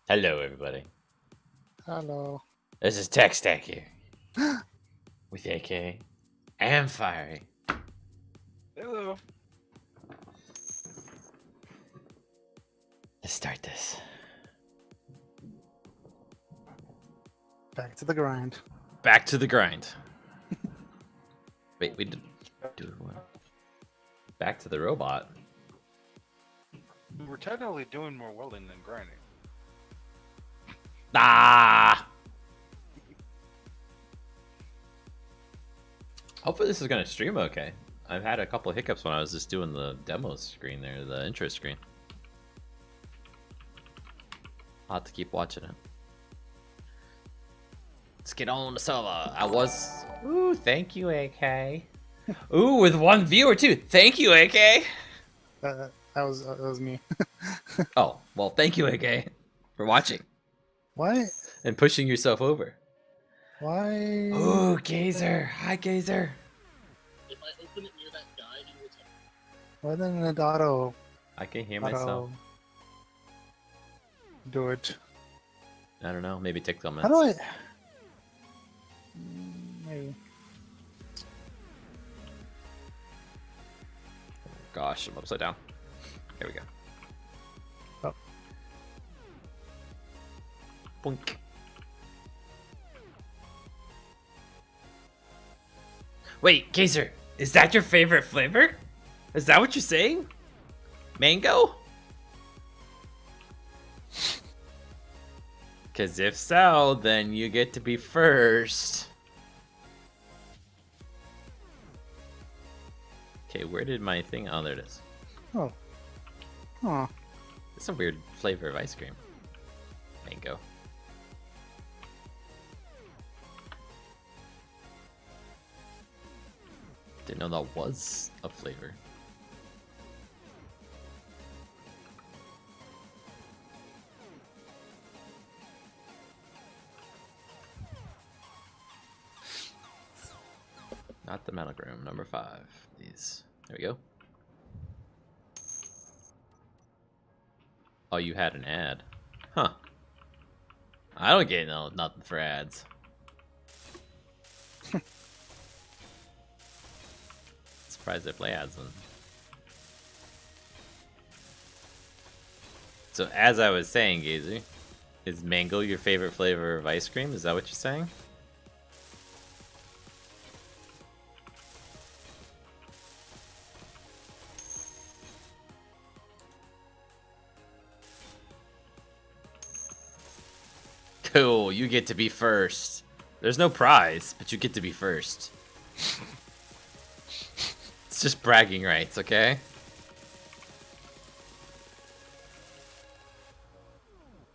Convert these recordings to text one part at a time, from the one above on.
Hello, everybody. Hello. This is Tech Stack here with AK and Fiery. Hello. Let's start this. Back to the grind. Back to the grind. Wait, we did do what? Back to the robot. We're technically doing more welding than grinding. Ah! Hopefully this is gonna stream okay. I've had a couple hiccups when I was just doing the demo screen there, the intro screen. I'll have to keep watching it. Let's get on the server. Ooh, thank you, AK. Ooh, with one viewer too. Thank you, AK. That was me. Oh, well, thank you, AK, for watching Why? and pushing yourself over. Why? Ooh, Gazer. Hi, Gazer. If I open it near that guy, he will tell me. Why didn't it auto I can hear myself. do it? I don't know. Maybe tick comments. How do I? Maybe. Gosh, I'm upside down. There we go. Oh. Boink. Wait, Gazer, is that your favorite flavor? Is that what you're saying? Mango? Because if so, then you get to be first. Okay, where did my thing? Oh, there it is. Oh. Oh. It's a weird flavor of ice cream. Mango. Didn't know that was a flavor. Not the metal groom, number 5. These. There we go. Oh, you had an ad. Huh. I don't get nothing for ads. Surprised they play ads then. So as I was saying, Gazer, is mango your favorite flavor of ice cream? Is that what you're saying? Cool, you get to be first. There's no prize, but you get to be first. It's just bragging rights, okay? I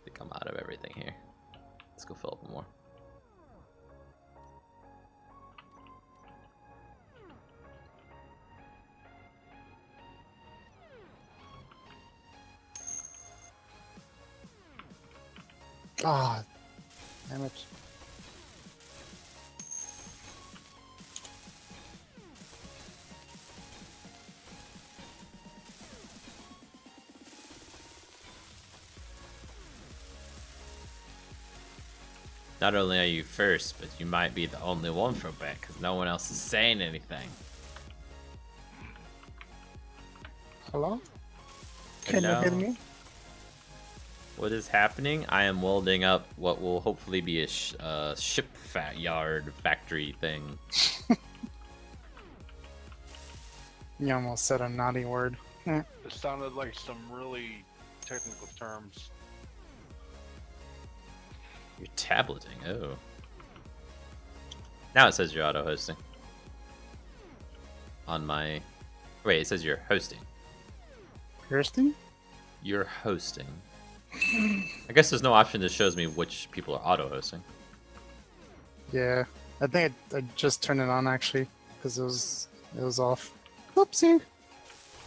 think I'm out of everything here. Let's go fill up more. Ah. Damn it. Not only are you first, but you might be the only one for a bit, because no one else is saying anything. Hello? Can you hear Hello? me? What is happening? I am welding up what will hopefully be a ship yard factory thing. You almost said a naughty word. It sounded like some really technical terms. You're tableting, oh. Now it says you're auto-hosting. On my... Wait, it says you're hosting. Kirsty? You're hosting. I guess there's no option that shows me which people are auto-hosting. Yeah. I think I just turned it on actually, because it was off. Oopsie.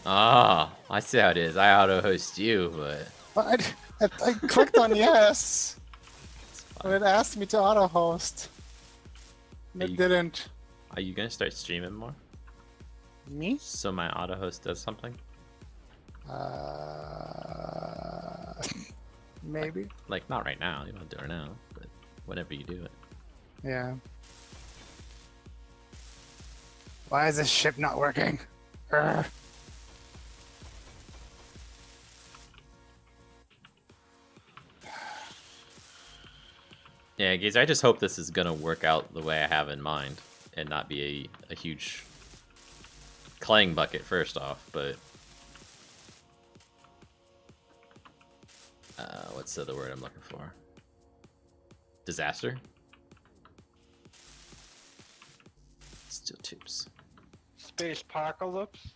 Ah, I see how it is. I auto-host you, but... But I clicked on yes. It's But fine. it asked me to auto host. Are It you- didn't. Are you gonna start streaming more? Me? So my auto-host does something? Maybe. Like, not right now. You don't do it now, but whenever you do it. Yeah. Why is this ship not working? Urgh. Yeah, guys, I just hope this is gonna work out the way I have in mind and not be a huge clang bucket first off, but what's the other word I'm looking for? Disaster? Steel tubes. Space apocalypse.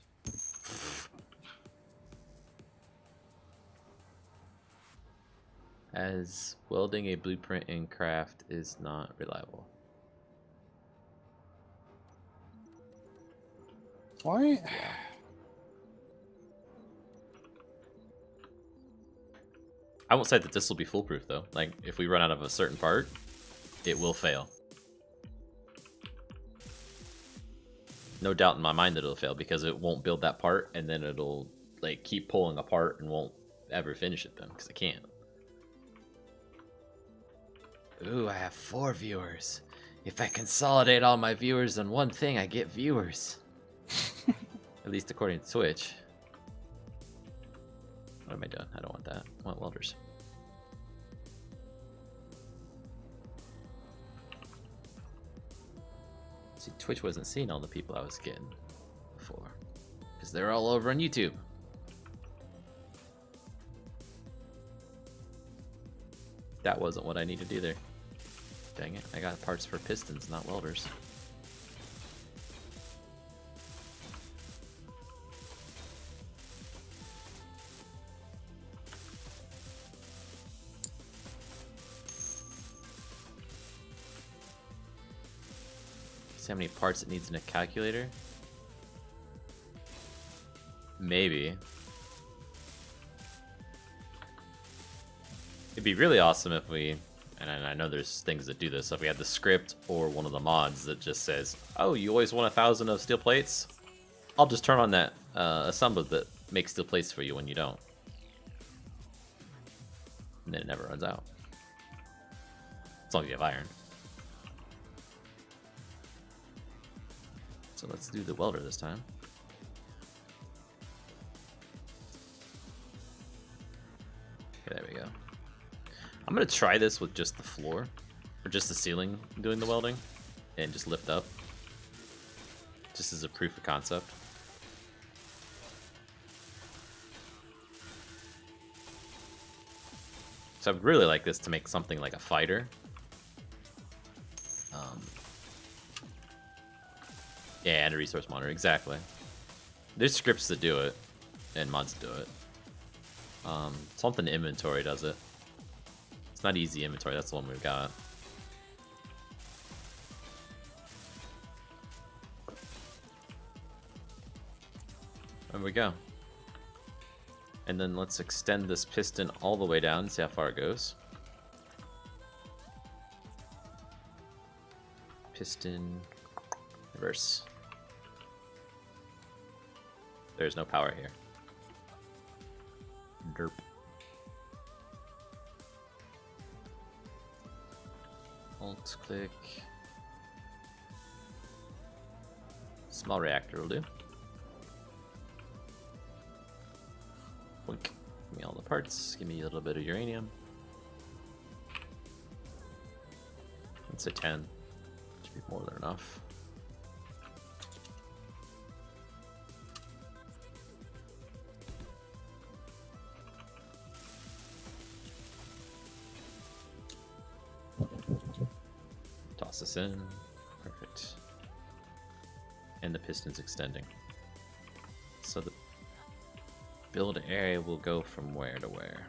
As welding a blueprint in craft is not reliable. Why? I won't say that this will be foolproof though. Like, if we run out of a certain part, it will fail. No doubt in my mind that it'll fail because it won't build that part and then it'll like keep pulling apart and won't ever finish it then because it can't. Ooh, I have 4 viewers. If I consolidate all my viewers on one thing, I get viewers. At least according to Twitch. What am I doing? I don't want that. I want welders. See, Twitch wasn't seeing all the people I was getting before. Because they're all over on YouTube. That wasn't what I needed either. Dang it, I got parts for pistons, not welders. See how many parts it needs in a calculator? Maybe. It'd be really awesome if we, and I know there's things that do this, if we had the script or one of the mods that just says, oh, you always want 1,000 of steel plates? I'll just turn on that assembler that makes steel plates for you when you don't. And then it never runs out. As long as you have iron. So let's do the welder this time. Okay, there we go. I'm gonna try this with just the floor, or just the ceiling doing the welding, and just lift up. Just as a proof of concept. So I would really like this to make something like a fighter. Yeah, and a resource monitor, exactly. There's scripts that do it, and mods do it. Something inventory does it. It's not easy inventory, that's the one we've got. There we go. And then let's extend this piston all the way down and see how far it goes. Piston reverse. There's no power here. Derp. Alt click. Small reactor will do. Boink. Give me all the parts. Give me a little bit of uranium. Let's say 10. Should be more than enough. Toss this in. Perfect. And the piston's extending. So the build area will go from where to where?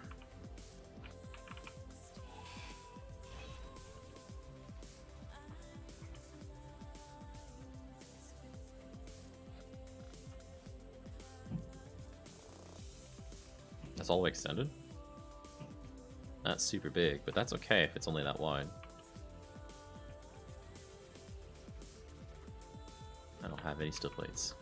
That's all the way extended? That's super big, but that's okay if it's only that wide. I don't have any steel plates.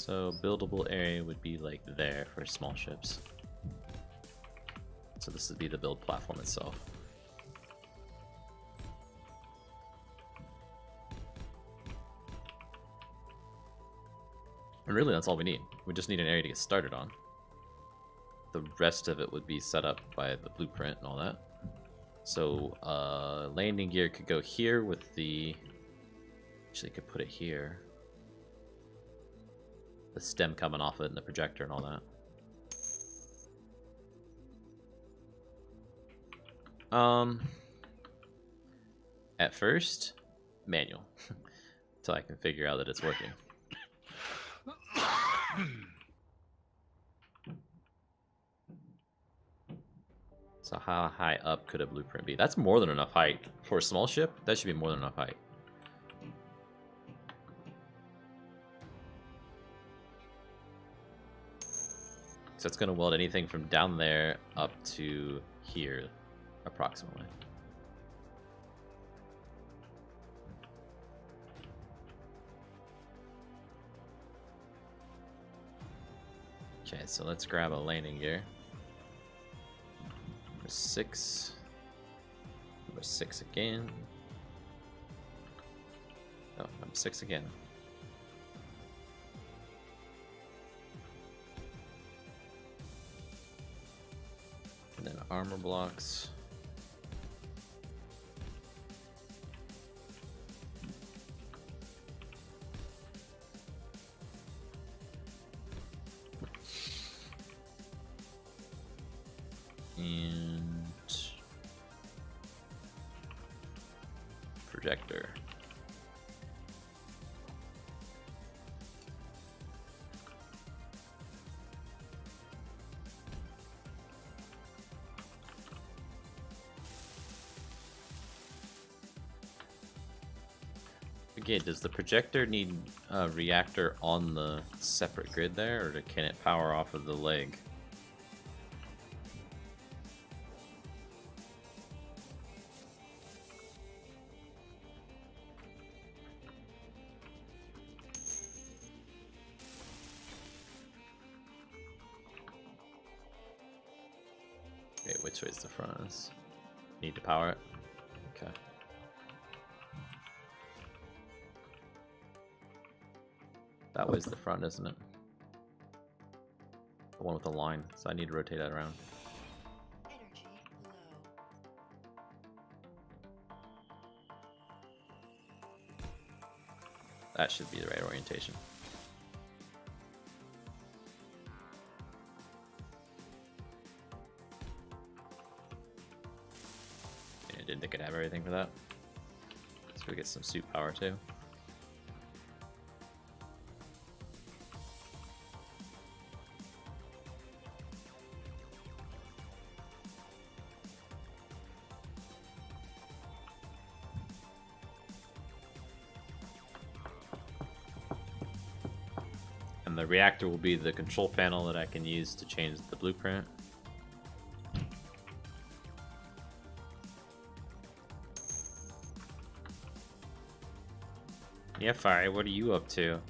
So buildable area would be like there for small ships. So this would be the build platform itself. And really that's all we need. We just need an area to get started on. The rest of it would be set up by the blueprint and all that. So landing gear could go here with the... Actually could put it here. The stem coming off it and the projector and all that. At first, manual. Until I can figure out that it's working. So how high up could a blueprint be? That's more than enough height. For a small ship, that should be more than enough height. So it's going to weld anything from down there up to here, approximately. Okay, so let's grab a landing gear. Number 6. Number 6 again. Oh, number 6 again. And then armor blocks. And projector. Again, does the projector need a reactor on the separate grid there, or can it power off of the leg? Wait, which way is the front of this? Need to power it? Okay. That way's the front, isn't it? The one with the line, so I need to rotate that around. Energy low. That should be the right orientation. I didn't think I'd have everything for that. So we get some suit power too. And the reactor will be the control panel that I can use to change the blueprint. Yeah, Fire, what are you up to?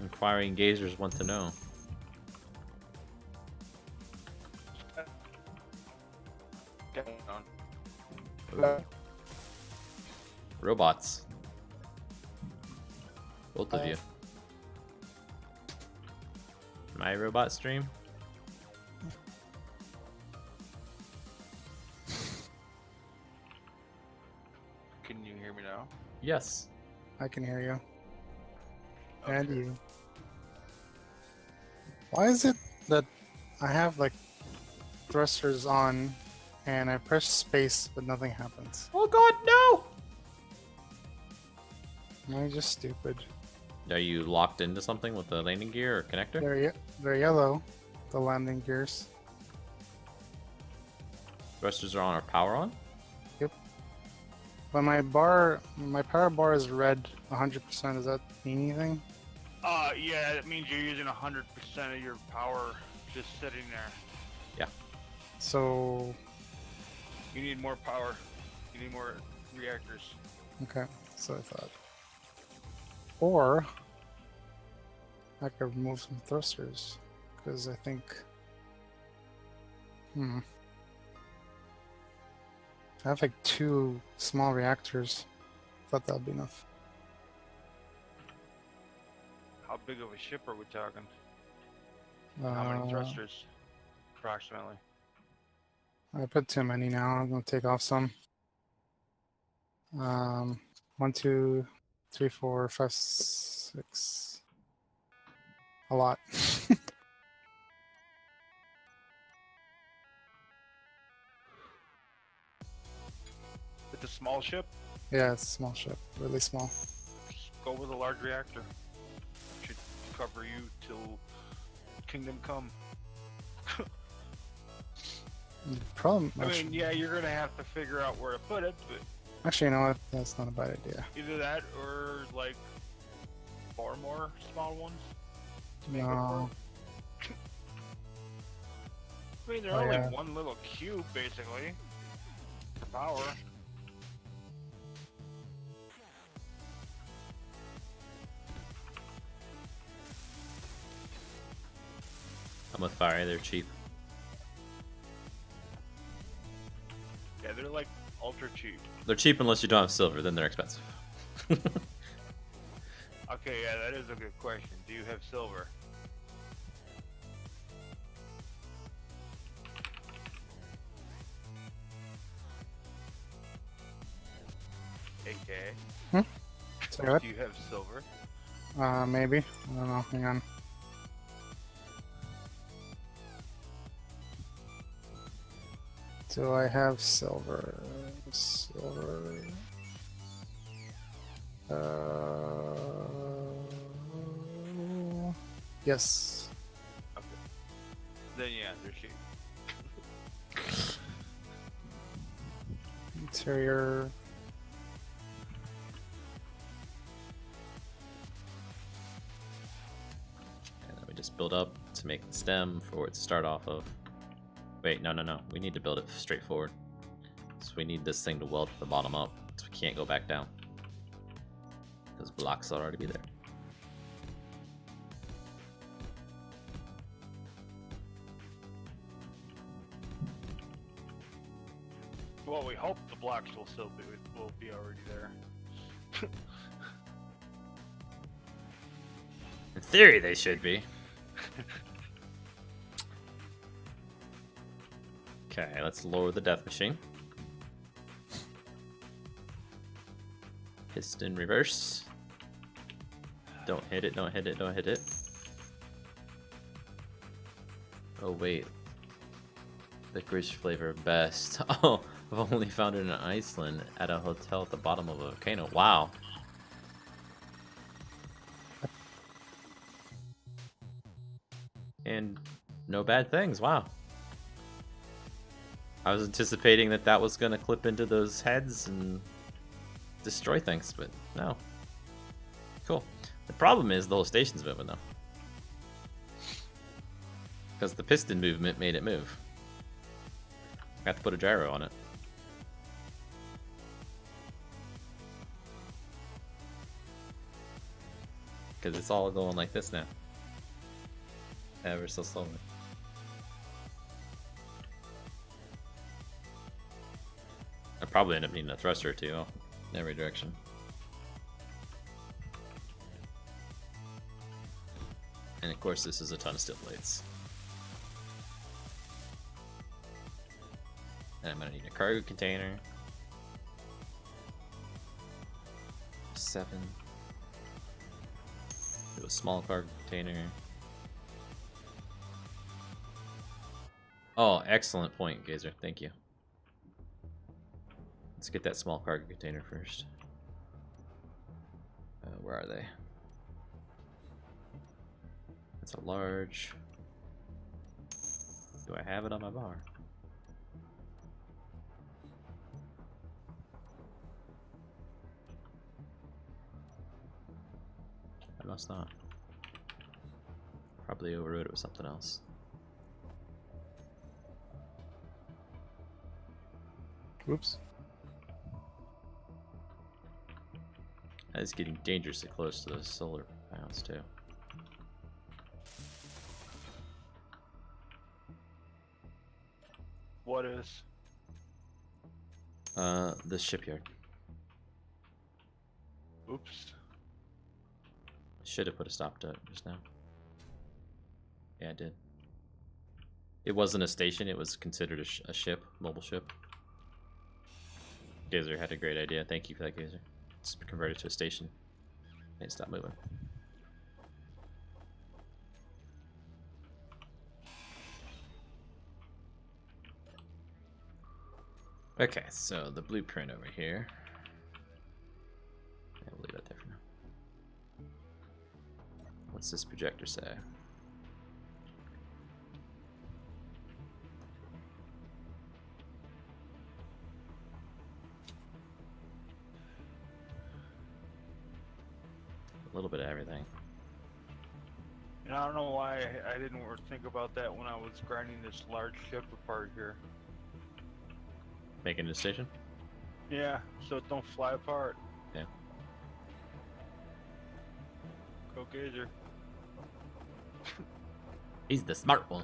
Inquiring gazers want to know. Robots. Both of you. My robot stream? Can you hear me now? Yes. I can hear you. Okay. And you. Why is it that I have like thrusters on and I press space but nothing happens? Oh god, no! Am I just stupid? Are you locked into something with the landing gear or connector? They're yellow, the landing gears. Thrusters are on or power on? But my power bar is red 100%. Does that mean anything? Yeah, that means you're using 100% of your power just sitting there. So, You need more power. You need more reactors. okay, so I thought. Or, I could remove some thrusters because I think. I have like 2 small reactors. Thought that'd be enough. How big of a ship are we talking? How many thrusters? Approximately. I put too many now. I'm gonna take off some. 1, 2, 3, 4, 5, 6. A lot. It's a small ship. Yeah, it's a small ship. Really small. Just go with a large reactor. Should cover you till Kingdom Come. The problem. I mean, yeah, you're gonna have to figure out where to put it, but Actually, you know what? That's not a bad idea. either that or like 4 more small ones. To make it No. work. I mean, they're Oh, only yeah. one little cube, basically. For power. I'm with Fire, they're cheap. Yeah, they're like ultra cheap. They're cheap unless you don't have silver, then they're expensive. Okay, yeah, that is a good question. Do you have silver? AK. Say what? Do you have silver? Maybe. I don't know. Hang on. Do I have silver? Silver. Yes. Okay. Then yeah, they're cheap. Interior. And then we just build up to make the stem for it to start off of. Wait, no. We need to build it straight forward. So we need this thing to weld from the bottom up. So we can't go back down. Because blocks will already be there. Well, we hope the blocks will be already there. In theory, they should be. Okay, let's lower the death machine. Piston reverse. Don't hit it, don't hit it, don't hit it. Oh wait. Licorice flavor best. Oh, I've only found it in Iceland at a hotel at the bottom of a volcano. Wow. And no bad things, wow. I was anticipating that that was going to clip into those heads and destroy things, but no. Cool. The problem is the whole station's moving though. Because the piston movement made it move. I have to put a gyro on it. Because it's all going like this now. Ever so slowly. I probably end up needing a thruster too, in every direction. And of course this is a ton of steel plates. And I'm gonna need a cargo container. 7. Do a small cargo container. Oh, excellent point, Gazer. Thank you. Let's get that small cargo container first. Where are they? That's a large. Do I have it on my bar? I must not. Probably overrode it with something else. Oops. That is getting dangerously close to those solar panels too. this? The shipyard. Oops. Should have put a stop to it just now. Yeah, I did. It wasn't a station, it was considered a ship, mobile ship. Gazer had a great idea. Thank you for that, Gazer. Just convert it to a station. And stop moving. Okay, so the blueprint over here. Yeah, we'll leave that there for now. What's this projector say? A little bit of everything. And I don't know why I didn't think about that when I was grinding this large ship apart here. Making a decision? Yeah, so it don't fly apart. Yeah. Go Gazer. He's the smart one.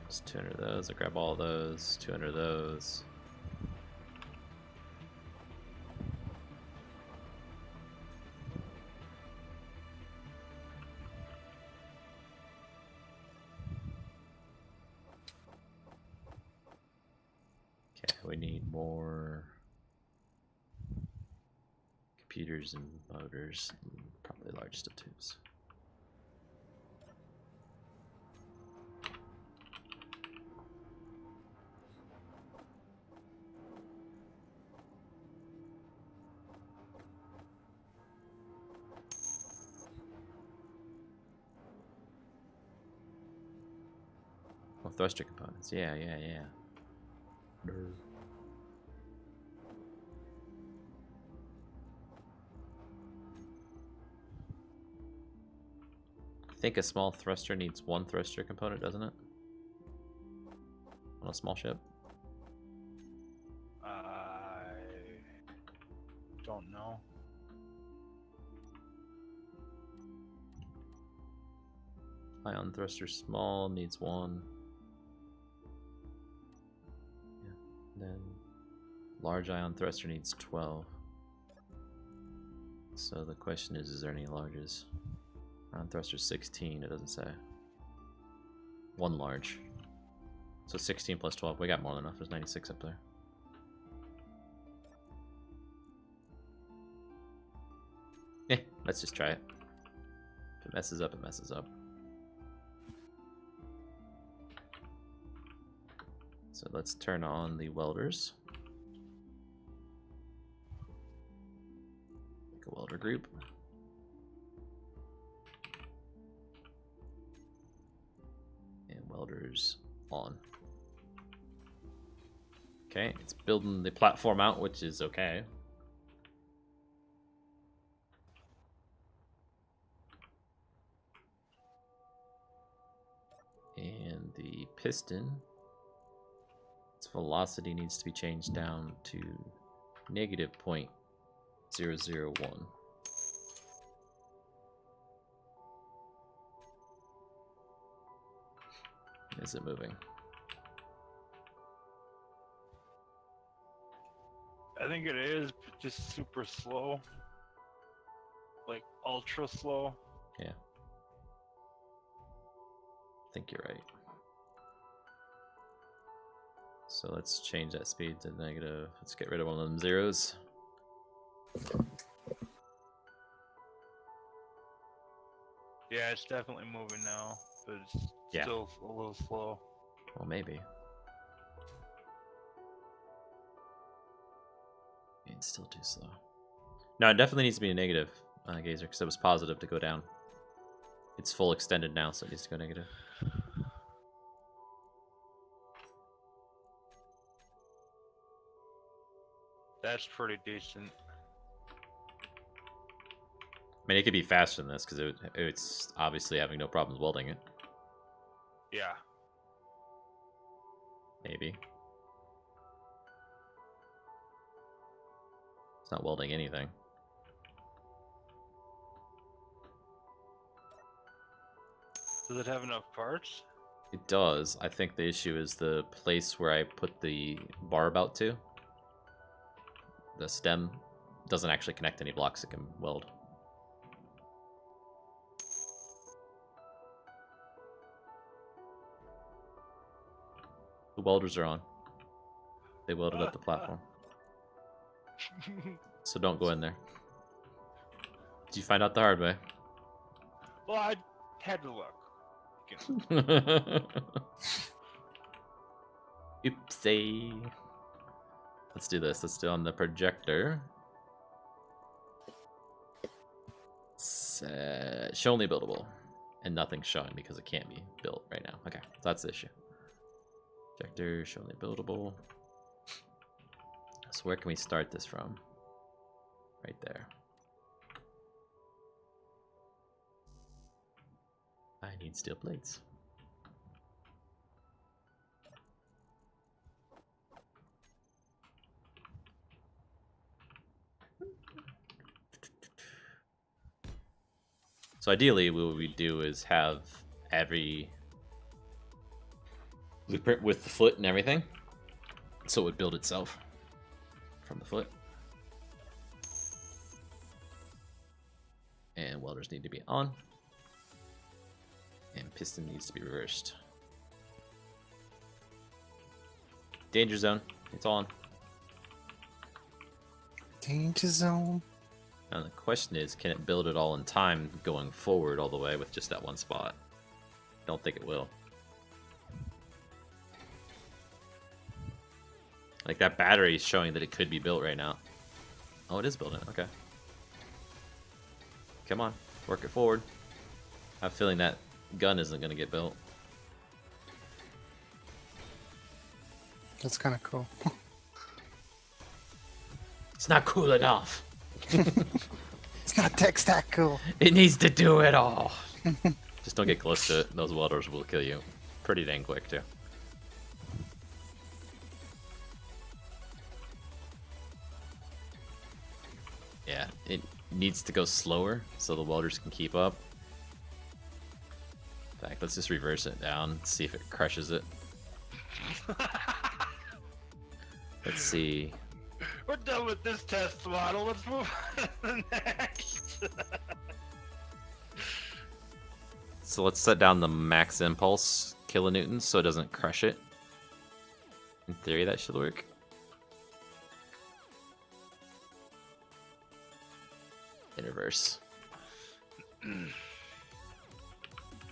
Just 200 of those. I grab all of those. 200 of those. Okay, we need more computers and motors, and probably large steel tubes. Oh, thruster components. Yeah. Brr. I think a small thruster needs one thruster component, doesn't it? On a small ship? I don't know. Ion thruster small needs one. Yeah. Then large ion thruster needs 12. So the question is there any larges? Ion thruster 16, it doesn't say. One large. So 16 plus 12, we got more than enough. There's 96 up there. Eh, let's just try it. If it messes up, it messes up. So let's turn on the welders. Make a welder group. And welders on. Okay, it's building the platform out, which is okay. And the piston, its velocity needs to be changed down to negative 0.001. Is it moving? I think it is, but just super slow. Like ultra slow. Yeah. I think you're right. So let's change that speed to negative. Let's get rid of one of them zeros. Yeah, it's definitely moving now, but it's Yeah. still a little slow. Well, maybe. It's still too slow. No, it definitely needs to be a negative, Gazer, because it was positive to go down. It's full extended now, so it needs to go negative. it's pretty decent. I mean, it could be faster than this because it's obviously having no problems welding it. Yeah. Maybe. It's not welding anything. Does it have enough parts? It does. I think the issue is the place where I put the barb out to. The stem doesn't actually connect any blocks it can weld. The welders are on. They welded up the platform. So don't go in there. Did you find out the hard way? Well, I had to look. Oopsie. Let's do this. Let's do it on the projector. It's show only buildable. And nothing's showing because it can't be built right now. Okay, so that's the issue. Projector, show only buildable. So where can we start this from? Right there. I need steel plates. So ideally, what we do is have every blueprint with the foot and everything, so it would build itself from the foot. And welders need to be on. And piston needs to be reversed. Danger zone. It's on. Danger zone. Now the question is, can it build it all in time going forward all the way with just that one spot? Don't think it will. Like that battery is showing that it could be built right now. Oh, it is building. Okay. Come on, work it forward. I have a feeling that gun isn't going to get built. That's kind of cool. It's not cool enough. It's not tech stack cool. It needs to do it all. Just don't get close to it. Those welders will kill you pretty dang quick too. Yeah, it needs to go slower so the welders can keep up. In fact, let's just reverse it down, see if it crushes it. Let's see. We're done with this test model. Let's move on to the next. So let's set down the max impulse kilonewtons so it doesn't crush it. In theory, that should work. In reverse.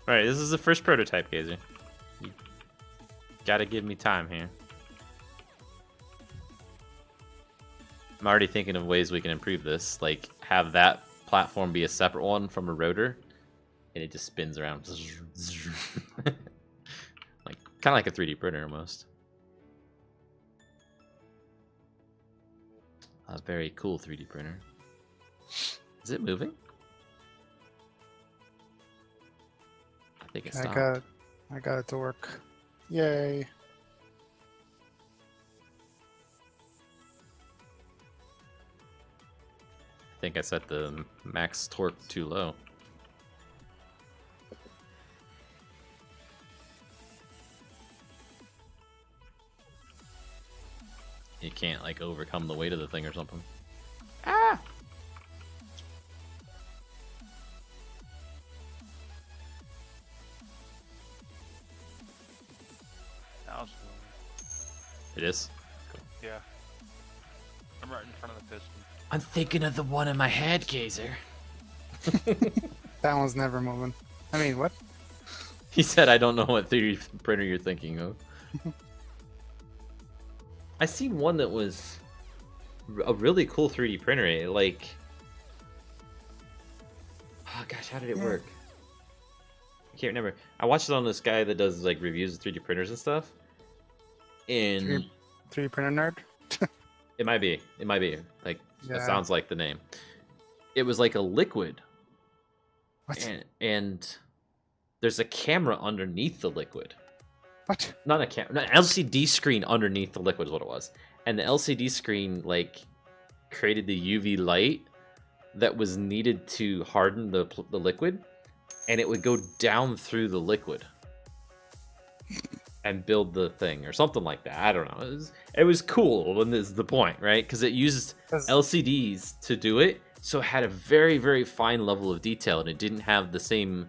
Alright, this is the first prototype, Gazer. You gotta give me time here. I'm already thinking of ways we can improve this, like have that platform be a separate one from a rotor, and it just spins around. Like kind of like a 3D printer almost. A very cool 3D printer. Is it moving? I think it's stopped. I got it to work. Yay. I think I set the max torque too low. You can't like overcome the weight of the thing or something. Ah! Now it's moving. It is. Yeah. I'm right in front of the piston. I'm thinking of the one in my head, Gazer. That one's never moving. I mean, what? He said, I don't know what 3D printer you're thinking of. I seen one that was a really cool 3D printer. Like, oh gosh, how did it work? I can't remember. I watched it on this guy that does like reviews of 3D printers and stuff. And 3D printer nerd? It might be. It might be. Like, that Yeah. sounds like the name. It was like a liquid. What? And there's a camera underneath the liquid. What? Not a camera. An LCD screen underneath the liquid is what it was. And the LCD screen, like, created the UV light that was needed to harden the liquid. And it would go down through the liquid. And build the thing or something like that. I don't know. It was cool, and this is the point, right? Because it used 'Cause- LCDs to do it, so it had a very, very fine level of detail, and it didn't have the same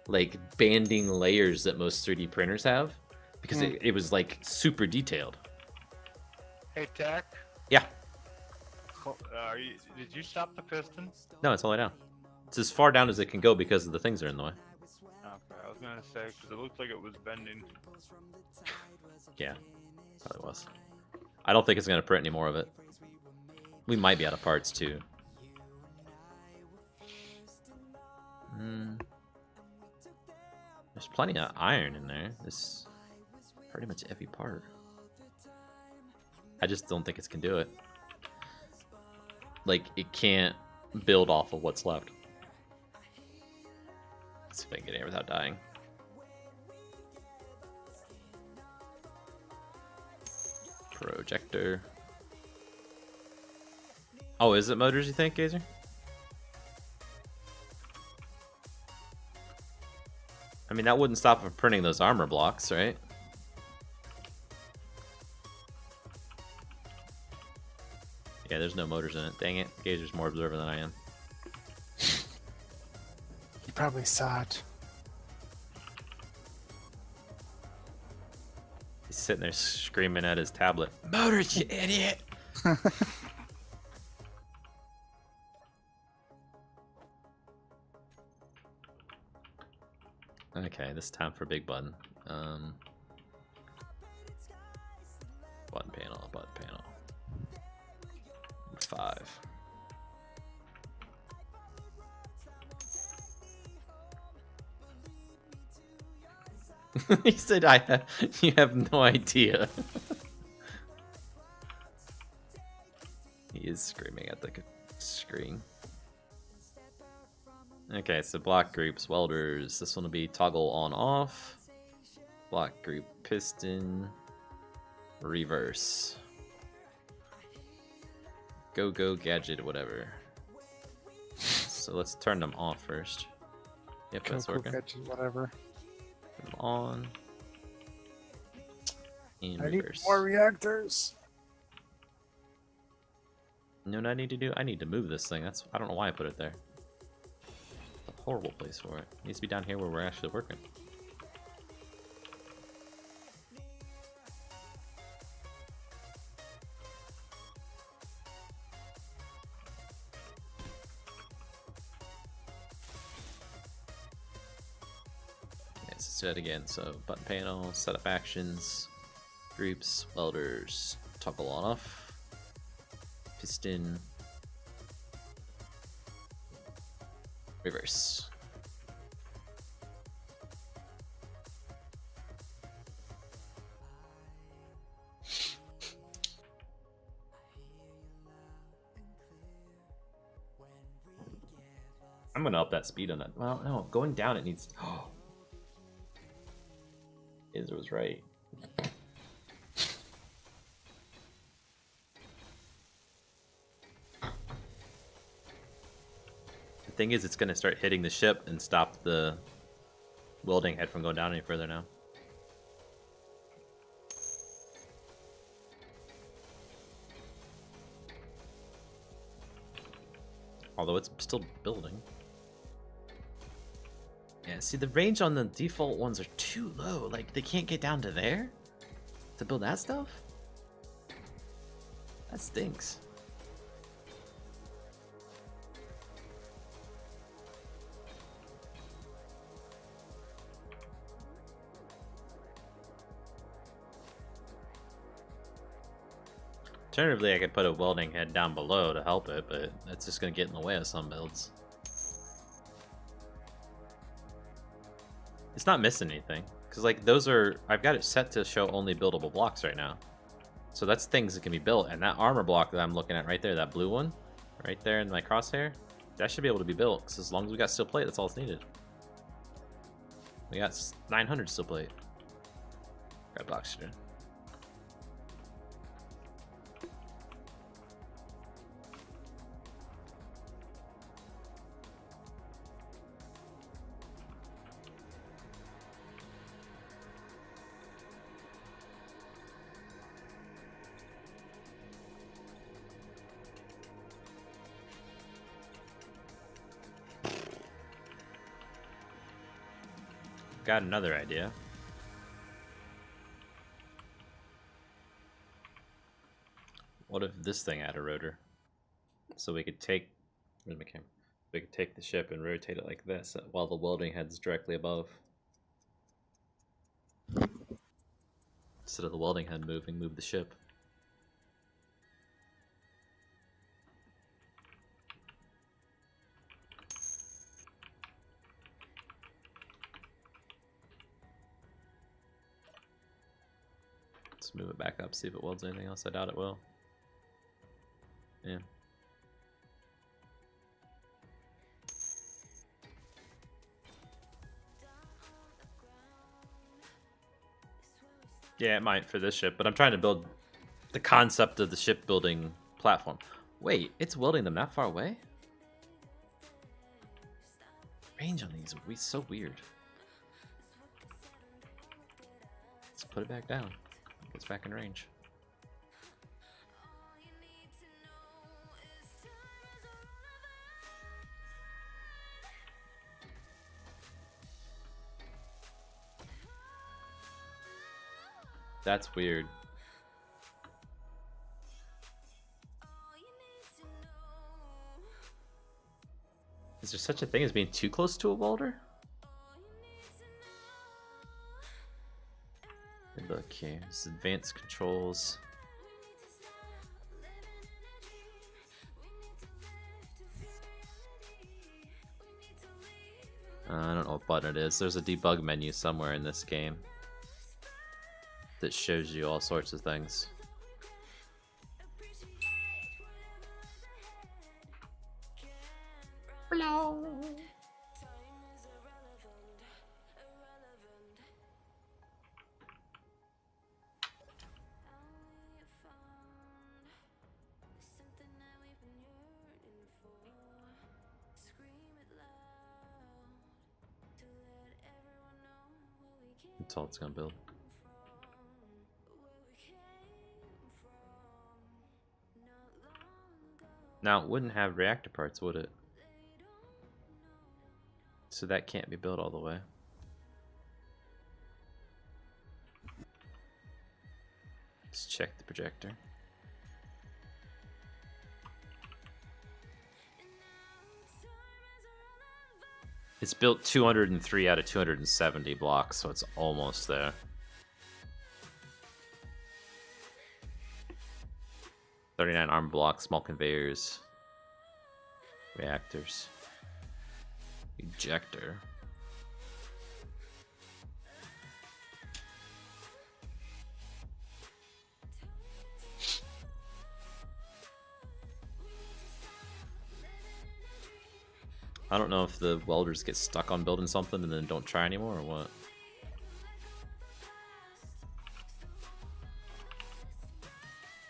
like banding layers that most 3D printers have, because it was like super detailed. Hey, Tech. Yeah. Did you stop the piston? No, it's all the way down. It's as far down as it can go because the things are in the way. Okay, I was gonna say because it looked like it was bending. Yeah, probably was. I don't think it's gonna print any more of it. We might be out of parts too. There's plenty of iron in there. This pretty much every part. I just don't think it's can do it. Like, it can't build off of what's left. Let's see if I can get in here without dying. Projector. Oh, is it motors, you think, Gazer? I mean, that wouldn't stop it from printing those armor blocks, right? Yeah, there's no motors in it. Dang it. Gazer's more observant than I am. You probably saw it. He's sitting there screaming at his tablet. Motors, you idiot! Okay, this is time for big button. Button panel, button panel. 5. He said, you have no idea. He is screaming at the screen. Okay, so block groups, welders. This one will be toggle on off. Block group piston. Reverse. Go gadget, whatever. So let's turn them off first. Yep, that's Cool, working. gadget, whatever. Turn them on. And I need reverse. more reactors. You know what I need to do? I need to move this thing. I don't know why I put it there. It's a horrible place for it. It needs to be down here where we're actually working. Okay, let's do that again. So button panel, setup actions, groups, welders, toggle on off, piston, reverse. I'm gonna up that speed on that. Well, no, going down it needs. Oh, Izzer was right. The thing is, it's gonna start hitting the ship and stop the welding head from going down any further now. Although it's still building. Yeah, see, the range on the default ones are too low. Like, they can't get down to there to build that stuff? That stinks. Alternatively, I could put a welding head down below to help it, but that's just going to get in the way of some builds. It's not missing anything, because like those are, I've got it set to show only buildable blocks right now. So that's things that can be built, and that armor block that I'm looking at right there, that blue one, right there in my crosshair, that should be able to be built, because as long as we got steel plate, that's all it's needed. We got 900 steel plate. Grab oxygen. Got another idea. What if this thing had a rotor? So we could take, where's my camera? We could take the ship and rotate it like this while the welding head's directly above. Instead of the welding head moving, move the ship. Let's move it back up, see if it welds anything else. I doubt it will. Yeah. Yeah, it might for this ship, but I'm trying to build the concept of the shipbuilding platform. Wait, it's welding them that far away? Range on these are so weird. Let's put it back down. It's back in range. That's weird. Is there such a thing as being too close to a welder? Look here, it's advanced controls. I don't know what button it is. There's a debug menu somewhere in this game that shows you all sorts of things. Hello. That's all it's gonna build. Now, it wouldn't have reactor parts, would it? So that can't be built all the way. Let's check the projector. It's built 203 out of 270 blocks, so it's almost there. 39 arm blocks, small conveyors, reactors, ejector. I don't know if the welders get stuck on building something and then don't try anymore or what.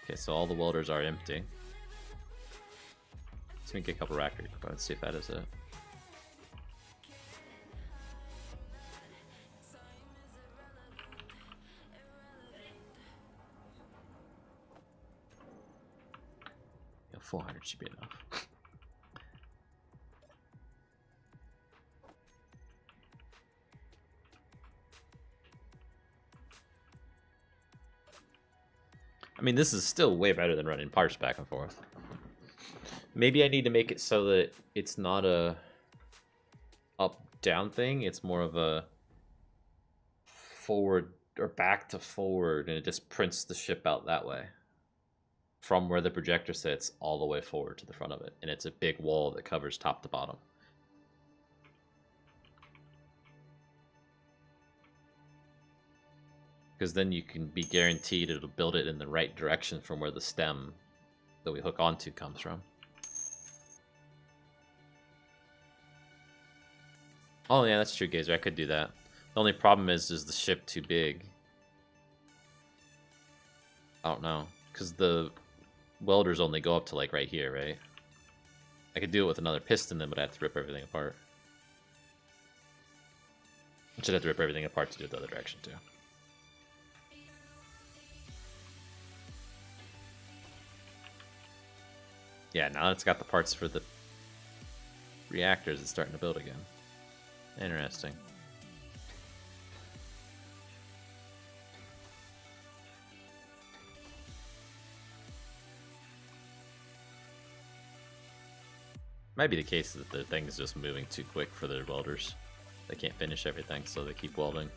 Okay, so all the welders are empty. Let's make a couple reactor components, see if that is it. Yeah, 400 should be enough. I mean, this is still way better than running parts back and forth. Maybe I need to make it so that it's not a up-down thing. It's more of a forward or back to forward, and it just prints the ship out that way. From where the projector sits all the way forward to the front of it. And it's a big wall that covers top to bottom. Because then you can be guaranteed it'll build it in the right direction from where the stem that we hook onto comes from. Oh yeah, that's true, Gazer. I could do that. The only problem is the ship too big? I don't know. Because the welders only go up to like right here, right? I could do it with another piston then, but I have to rip everything apart. I should have to rip everything apart to do it the other direction too. Yeah, now it's got the parts for the reactors, it's starting to build again. Interesting. Might be the case that the thing is just moving too quick for their welders. They can't finish everything, so they keep welding.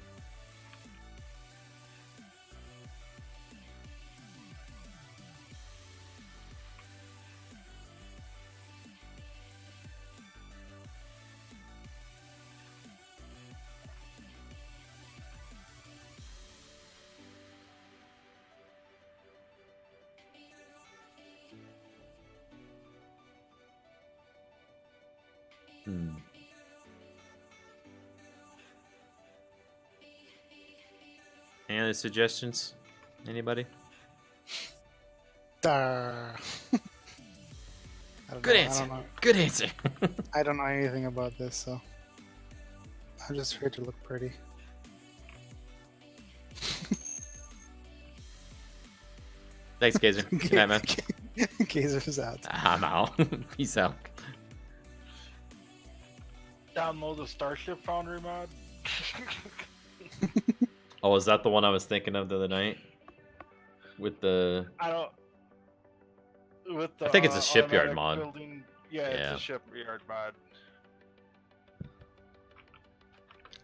Any other suggestions? Anybody? I don't Good know, answer. I don't know. Good answer. I don't know anything about this, so I'm just here to look pretty. Thanks, Gazer. Good night, man. Gazer's out. I'm out. Peace out. Download the Starship Foundry mod. Oh, is that the one I was thinking of the other night? With the... I don't. With the, I think it's a shipyard automatic mod. Building, yeah, Yeah. it's a shipyard mod.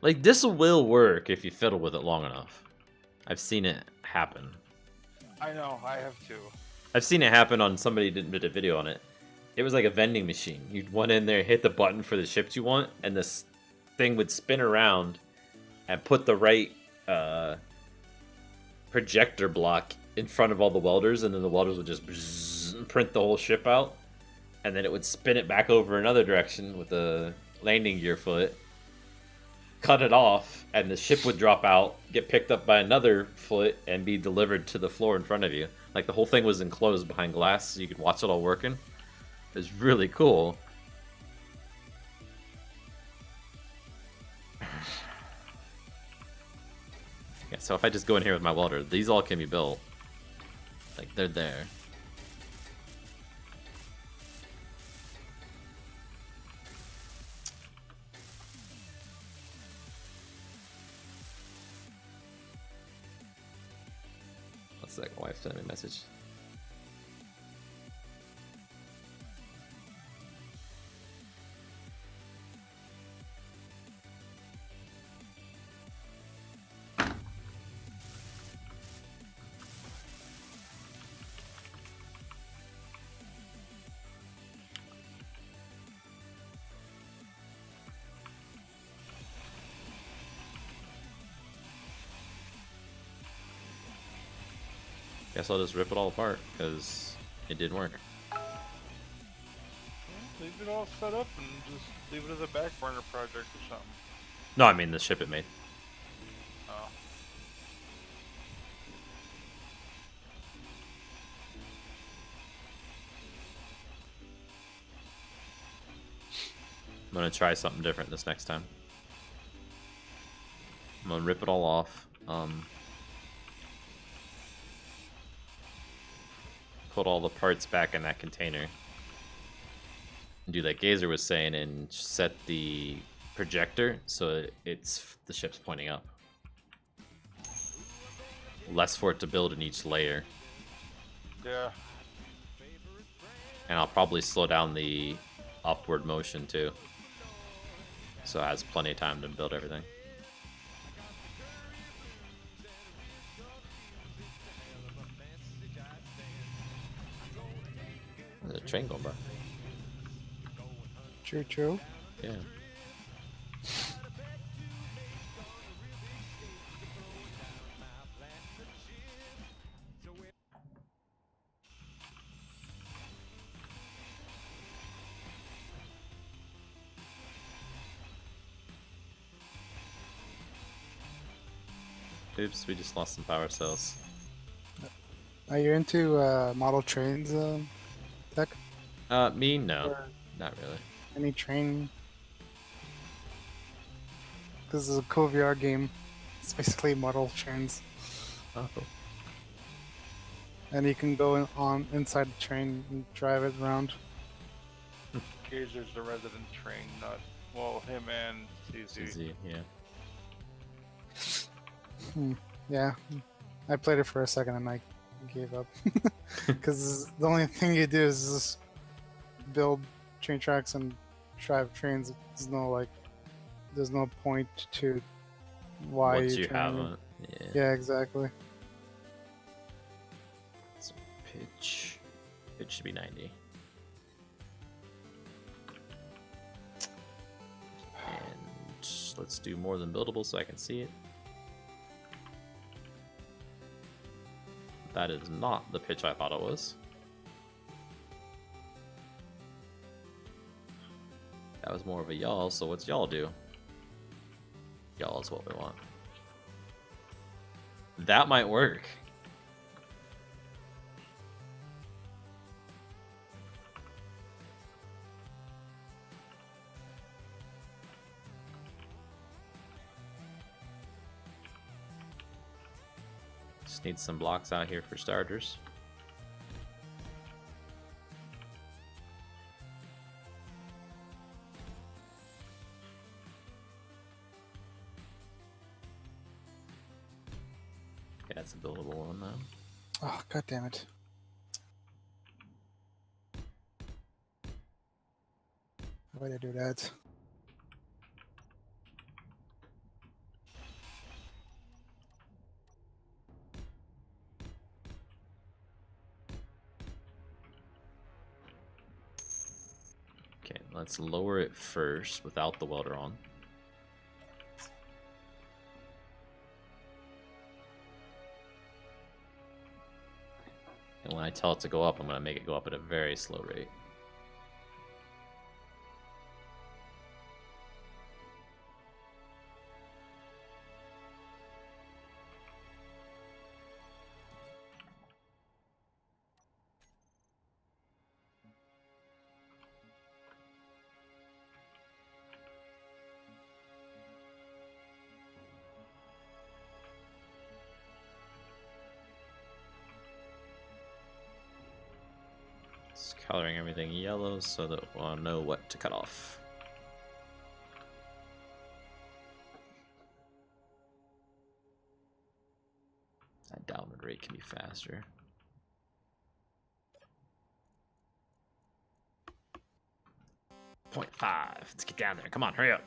Like, this will work if you fiddle with it long enough. I've seen it happen. I know, I have too. I've seen it happen on somebody did a video on it. It was like a vending machine. You'd went in there, hit the button for the ships you want, and this thing would spin around and put the right projector block in front of all the welders, and then the welders would just bzzz, print the whole ship out, and then it would spin it back over another direction with a landing gear foot, cut it off, and the ship would drop out, get picked up by another foot, and be delivered to the floor in front of you. Like, the whole thing was enclosed behind glass, so you could watch it all working. It was really cool. Yeah, so if I just go in here with my welder, these all can be built. Like, they're there. One sec, my wife sent me a message. Guess I'll just rip it all apart, because it didn't work. Leave it all set up and just leave it as a back burner project or something. No, I mean the ship it made. Oh. I'm gonna try something different this next time. I'm gonna rip it all off. Put all the parts back in that container. And do like Gazer was saying, and set the projector so it's the ship's pointing up. Less for it to build in each layer. Yeah. And I'll probably slow down the upward motion too. So it has plenty of time to build everything. There's a train going by. Choo choo. Yeah. Oops, we just lost some power cells. Are you into model trains, Tech? Me? No. Or Not really. any train? This is a cool VR game. It's basically model trains, Oh, cool. and you can go inside the train and drive it around. Gazer's the resident train nut. Well, him and CZ. CZ, yeah. Yeah, I played it for a second and I gave up because the only thing you do is just build train tracks and drive trains. There's no point to why Once you're you have training. it. Yeah. Yeah, exactly. So pitch. Pitch should be 90. And let's do more than buildable so I can see it. That is not the pitch I thought it was. That was more of a y'all, so what's y'all do? Y'all is what we want. That might work. Just need some blocks out here for starters. Okay, that's a buildable one though. Oh, god damn it. Why did I do that? Okay, let's lower it first without the welder on. And when I tell it to go up, I'm going to make it go up at a very slow rate. Just coloring everything yellow so that we'll know what to cut off. That downward rate can be faster. .5. Let's get down there. Come on, hurry up.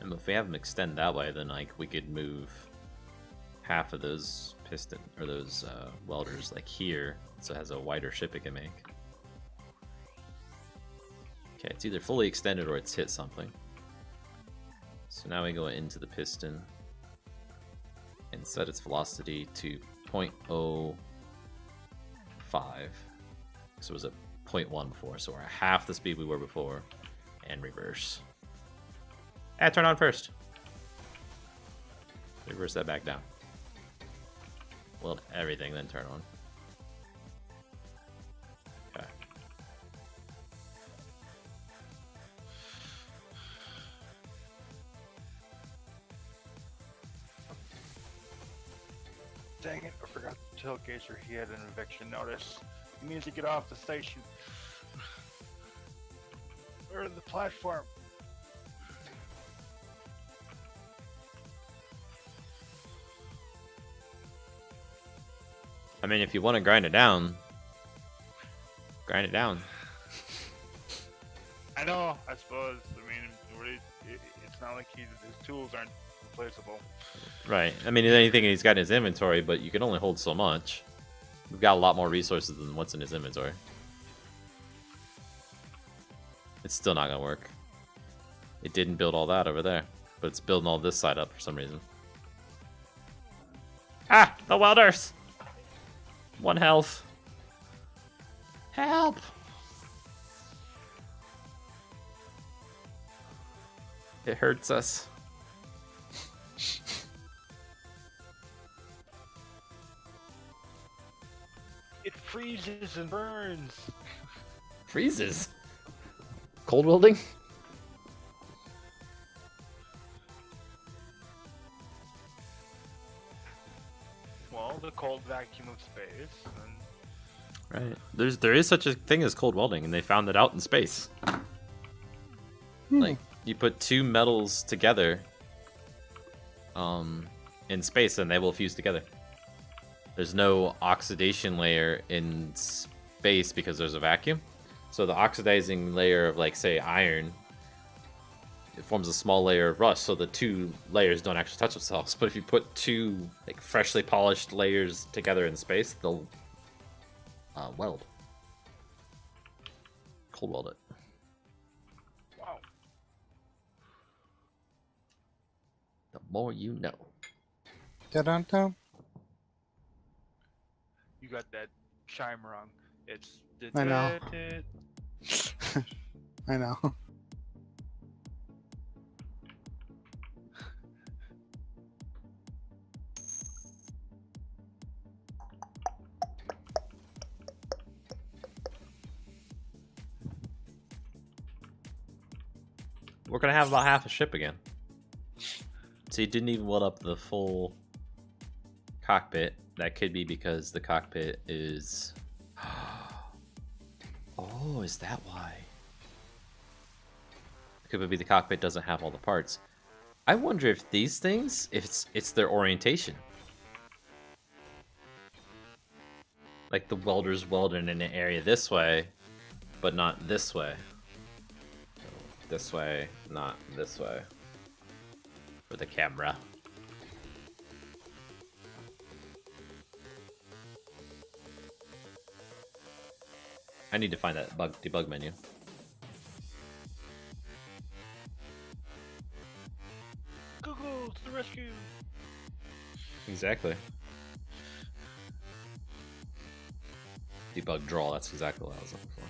And if we have them extend that way, then like we could move half of those piston or those welders like here, so it has a wider ship it can make. Okay, it's either fully extended or it's hit something. So now we go into the piston and set its velocity to 0.05. So it was at 0.1 before, so we're at half the speed we were before, and reverse. Turn on first. Reverse that back down. Weld everything, then turn on. Okay. Dang it, I forgot to tell Gazer he had an eviction notice. He needs to get off the station. Or the platform. I mean, if you want to grind it down, grind it down. I know, I suppose. I mean, really, it's not like his tools aren't replaceable. Right. I mean, anything he's got in his inventory, but you can only hold so much. We've got a lot more resources than what's in his inventory. It's still not going to work. It didn't build all that over there, but it's building all this side up for some reason. Ah, the welders! 1 health. Help! It hurts us. It freezes and burns. Freezes. Cold welding? Well, the cold vacuum of space. And Right. There is such a thing as cold welding, and they found it out in space. Like, you put 2 metals together in space and they will fuse together. There's no oxidation layer in space because there's a vacuum. So the oxidizing layer of, like, say, iron, it forms a small layer of rust, so the 2 layers don't actually touch themselves. But if you put 2 like freshly polished layers together in space, they'll weld. Cold weld it. wow. The more you know. Da-dun-dun. You got that chime wrong. It's. I know. I know. We're gonna have about half a ship again. So you didn't even weld up the full cockpit. That could be because the cockpit is... Oh, is that why? Could be the cockpit doesn't have all the parts. I wonder if these things, if it's their orientation. Like the welders welding in an area this way, but not this way. This way, not this way. For the camera. I need to find that debug menu. Google to the rescue. Exactly. Debug draw, that's exactly what I was looking for.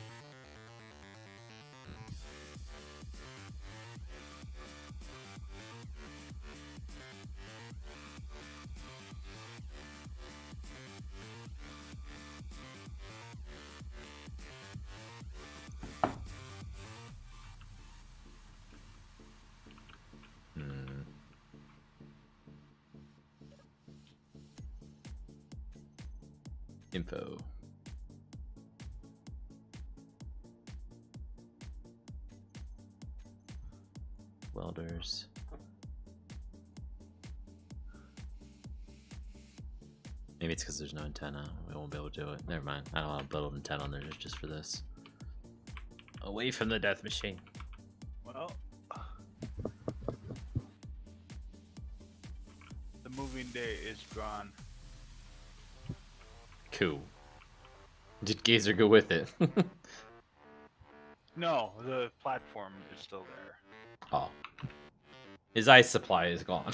Info. Welders. Maybe it's because there's no antenna. We won't be able to do it. Never mind. I don't want to build an antenna on there just for this. Away from the death machine. Well, the moving day is gone. Cool. Did Gazer go with it? No, the platform is still there. Oh. His ice supply is gone.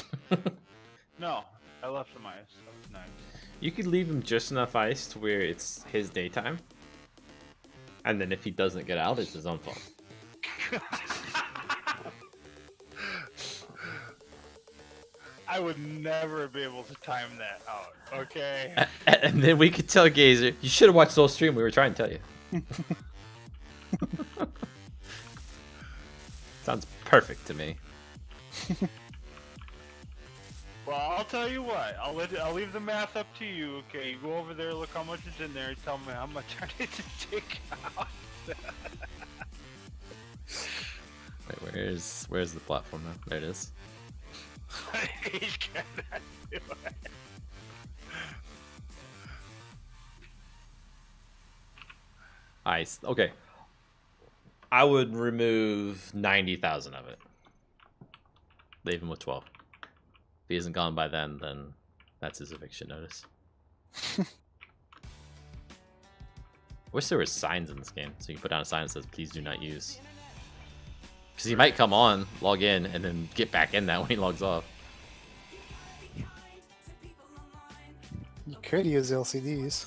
No, I left some ice. That was nice. You could leave him just enough ice to where it's his daytime. And then if he doesn't get out, it's his own fault. I would never be able to time that out, okay? And then we could tell Gazer, you should have watched the whole stream. We were trying to tell you. Sounds perfect to me. Well, I'll tell you what. I'll leave the math up to you, okay? You go over there, look how much is in there, and tell me how much I need to take out. Wait, where's the platform now? There it is. He cannot do it. Ice. Okay. I would remove 90,000 of it. Leave him with 12. If he isn't gone by then that's his eviction notice. Wish there were signs in this game, so you can put down a sign that says please do not use. Because he might come on, log in, and then get back in that when he logs off. could use LCDs.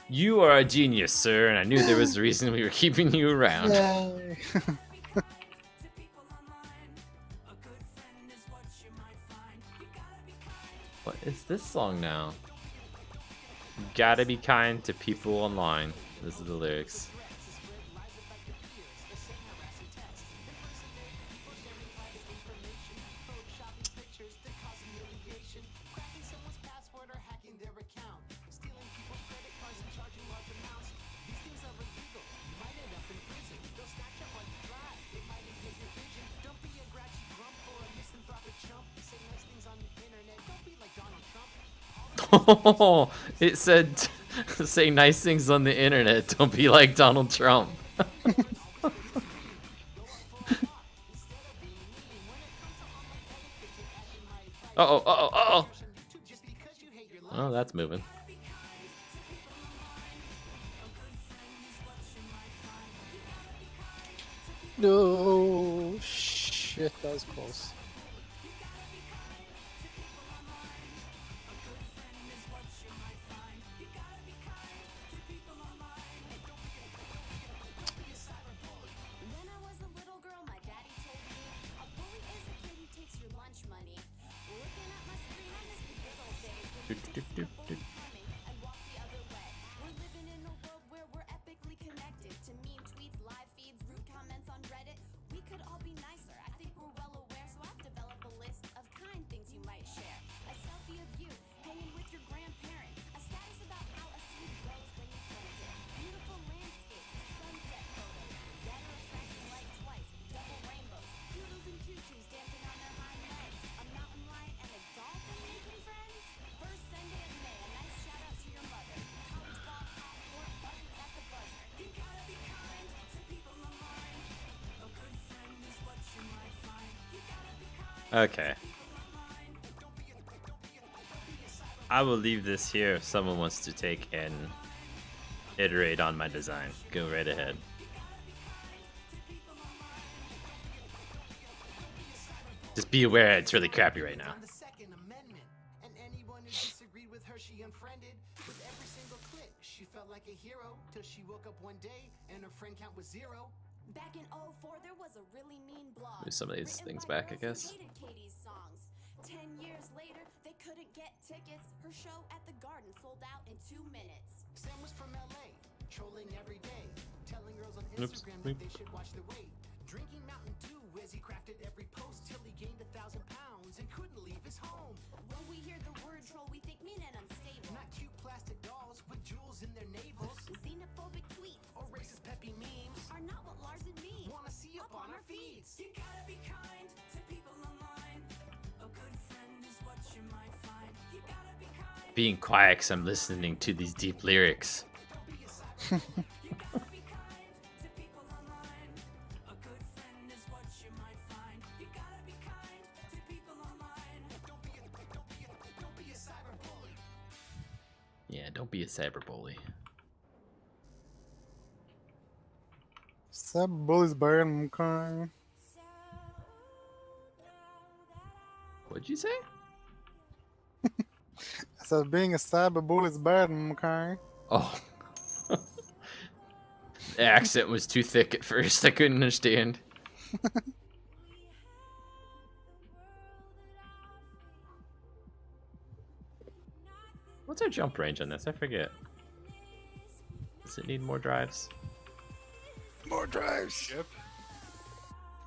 You are a genius, sir, and I knew there was a reason we were keeping you around. Yay! What is this song now? You gotta be kind to people online. This is the lyrics. It said, say nice things on the internet. Don't be like Donald Trump. Uh-oh, uh-oh, uh-oh. Oh, that's moving. No shit, that was close. When I was a little girl, my daddy told me a bully is a kid who takes your lunch money. Looking at my screen, I miss the good old days when we didn't stop coming and walk the other way. We're living in a world where we're epically connected to meme tweets, live feeds, rude comments on Reddit. We could all be nicer. I think we're well aware, so I've developed a list of kind things you might share. A selfie of you hanging with your grandparents. A status about how a seed grows when you plant it. Beautiful landscapes, sunset photos. That are attracting light twice. Double rainbows. Doodles and tutus dancing on their hind legs. A mountain lion and a dolphin making friends. First Sunday of May, a nice shout out to your mother. College ball, passport, buckets at the buzzer. You gotta be kind to people online. A good friend is what you might find. You gotta be kind. Okay. I will leave this here if someone wants to take and iterate on my design. Go right ahead. Just be aware it's really crappy right now. On the Second Amendment, and anyone who disagreed with her, she unfriended. With every single click, she felt like a hero till she woke up one day and her friend count was 0. Back in '04, there was a really mean blog. Move some of these written things by back, I girls who guess. hated Katie's songs. 10 years later, they couldn't get tickets. Her show at the Garden sold out in 2 minutes. Sam was from LA, trolling every day, telling girls on Oops. Instagram that they should watch their weight. Drinking Mountain Dew as he crafted every post till he gained 1,000 pounds and couldn't leave his home. When we hear the word troll, we think mean and unstable. Not cute plastic dolls with jewels in their navels Xenophobic tweets or racist peppy memes. are not what Lars and me Wanna see up on our feeds. You gotta be kind to people online. A good friend is what you might find. You gotta be kind. Being quiet because I'm listening to these deep lyrics. You gotta be kind to people online. A good friend is what you might find. You gotta be kind to people online. Don't be a cyberbully. Yeah, don't be a cyberbully. Some bullies burn crying. What'd you say? I said being a cyberbully is bad, okay? Oh. The accent was too thick at first. I couldn't understand. What's our jump range on this? I forget. Does it need more drives? More drives. Yep.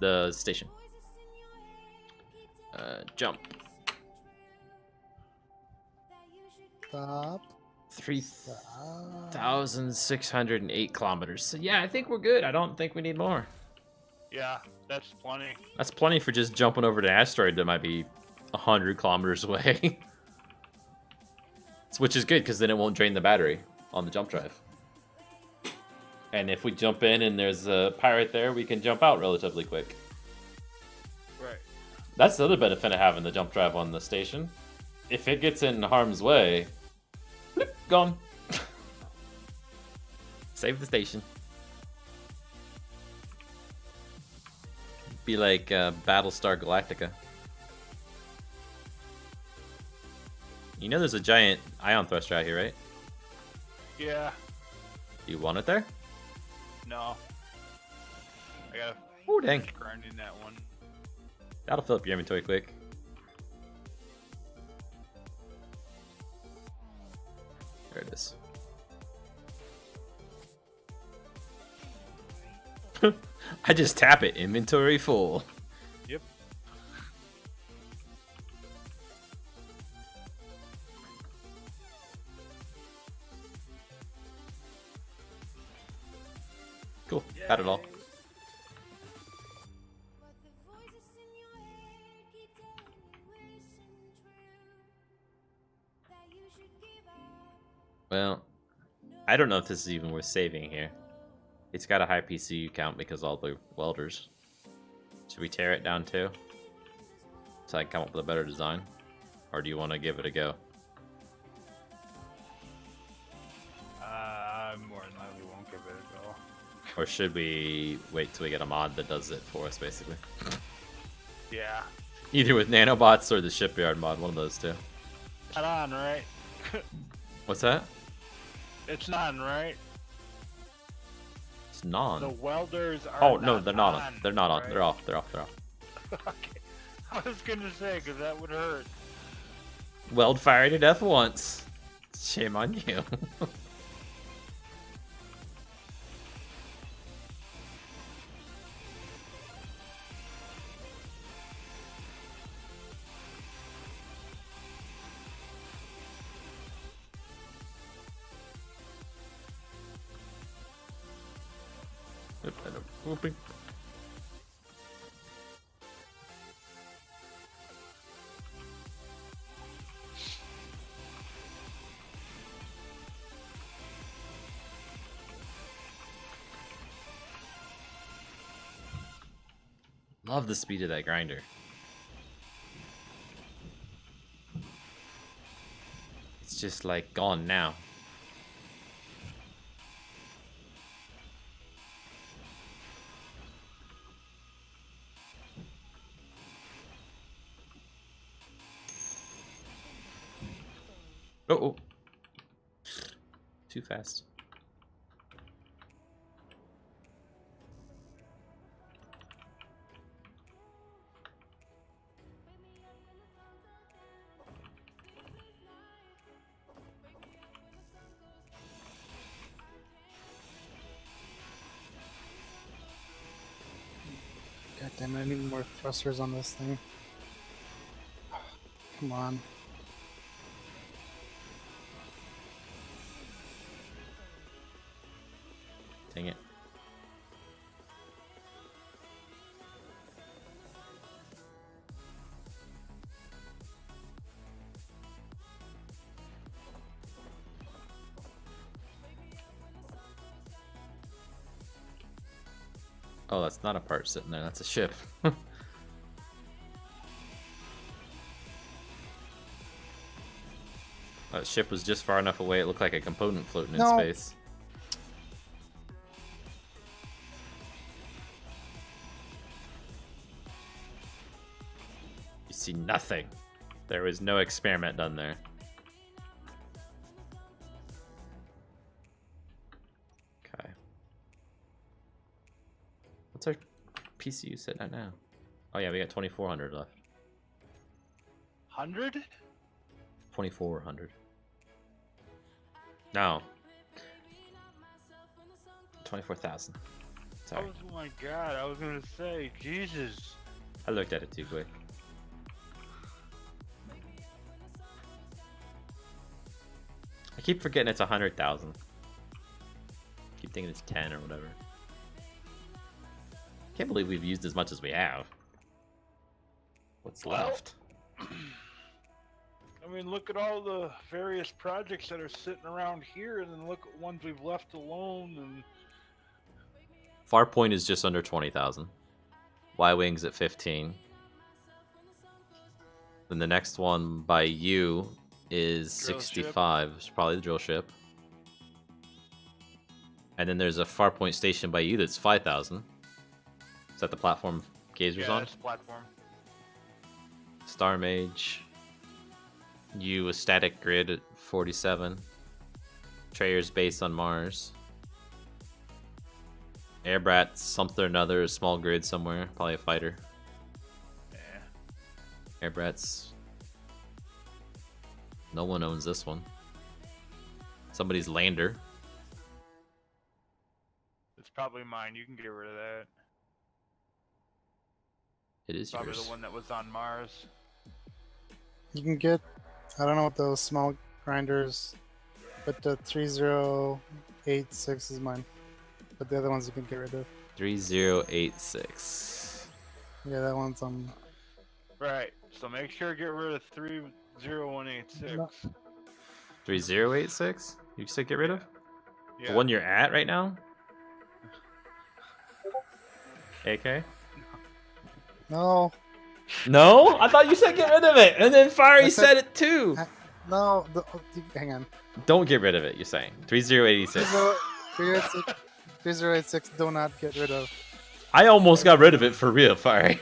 The station. Jump. Stop. 3,608 kilometers. So yeah, I think we're good. I don't think we need more. Yeah, that's plenty. That's plenty for just jumping over to an asteroid that might be 100 kilometers away. Which is good, because then it won't drain the battery on the jump drive. And if we jump in and there's a pirate there, we can jump out relatively quick. Right. That's the other benefit of having the jump drive on the station. If it gets in harm's way, bloop, gone. Save the station. Be like Battlestar Galactica. You know there's a giant ion thruster out here, right? Yeah. You want it there? No. I gotta Oh, dang. finish grinding that one. That'll fill up your inventory quick. There it is. I just tap it. Inventory full. Yep. Cool. Got it all. But the voices in your head keep telling you isn't true. That you should give up. Well, I don't know if this is even worth saving here. It's got a high PCU count because all the welders. Should we tear it down too? So I can come up with a better design? Or do you want to give it a go? More than likely won't give it a go. Or should we wait till we get a mod that does it for us, basically? Yeah. Either with nanobots or the shipyard mod, one of those two. Not on, right? What's that? It's not on, right? It's non. The welders are. Oh no, not they're not on. on. They're not on. right? They're off. They're off. They're off. Okay. I was gonna say, because that would hurt. Weld fire to death once. Shame on you. Whooping. Love the speed of that grinder. It's just like gone now. Oh, oh. Too fast. God damn it, I need more thrusters on this thing. Come on. Dang it. Oh, that's not a part sitting there, that's a ship. That ship was just far enough away, it looked like a component floating in No. space. You see nothing. There was no experiment done there. Okay. What's our PCU sitting at now? Oh yeah, we got 2400 left. 100? 2400. No. 24,000. Sorry. Oh my god, I was gonna say, Jesus. I looked at it too quick. I keep forgetting it's 100,000. Keep thinking it's 10 or whatever. Can't believe we've used as much as we have. What's Well, left? I mean, look at all the various projects that are sitting around here, and then look at ones we've left alone, and Farpoint is just under 20,000. Y-Wing's at 15. Then the next one by you is Drill ship. 65. It's probably the drill ship. And then there's a Farpoint station by you that's 5,000. Is that the platform Gazer's yeah, on? it's platform. Star Mage. you a static grid at 47. Trayer's base on Mars. Airbrat something or another, a small grid somewhere, probably a fighter. Yeah. Airbrat's. No one owns this one. Somebody's lander. It's probably mine. You can get rid of that. It is Probably yours. the one that was on Mars. You can get, I don't know what those small grinders, but the 3086 is mine. But the other ones you can get rid of. 3086. Yeah, that one's Right. So make sure to get rid of 30186. No. 3086? You said get rid of? Yeah. The one you're at right now? AK? no, No? I thought you said get rid of it, and then Fiery I said, said- it too. no. Hang on. Don't get rid of it, you're saying. 3086. 3086. Do not get rid of. I almost got rid of it for real, Fiery.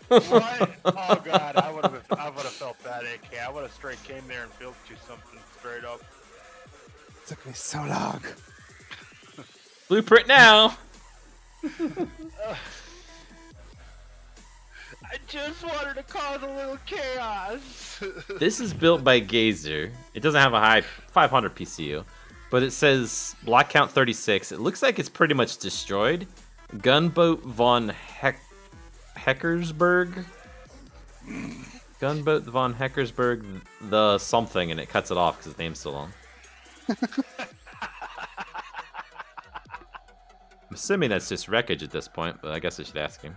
What? Oh god, I would have felt that, AK. I would have straight came there and built you something straight up. It took me so long. Blueprint now. I just wanted to cause a little chaos. This is built by Gazer. It doesn't have a high 500 PCU, but it says block count 36. It looks like it's pretty much destroyed. Gunboat von Heckersburg. Gunboat von Heckersburg, the something, and it cuts it off because his name's so long. I'm assuming that's just wreckage at this point, but I guess I should ask him.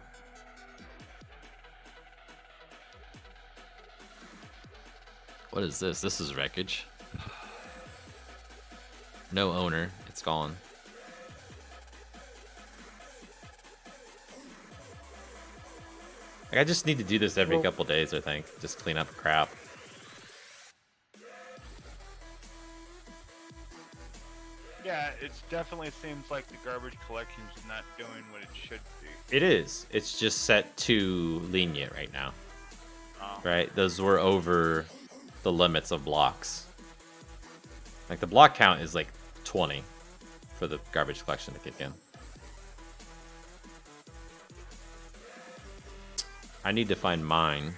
What is this? This is wreckage. No owner. It's gone. Like, I just need to do this every couple days, I think. Just clean up crap. Yeah, it definitely seems like the garbage collection's not doing what it should be. It is. It's just set too lenient right now. Oh. Right? Those were over the limits of blocks. Like, the block count is like 20 for the garbage collection to kick in. I need to find mine.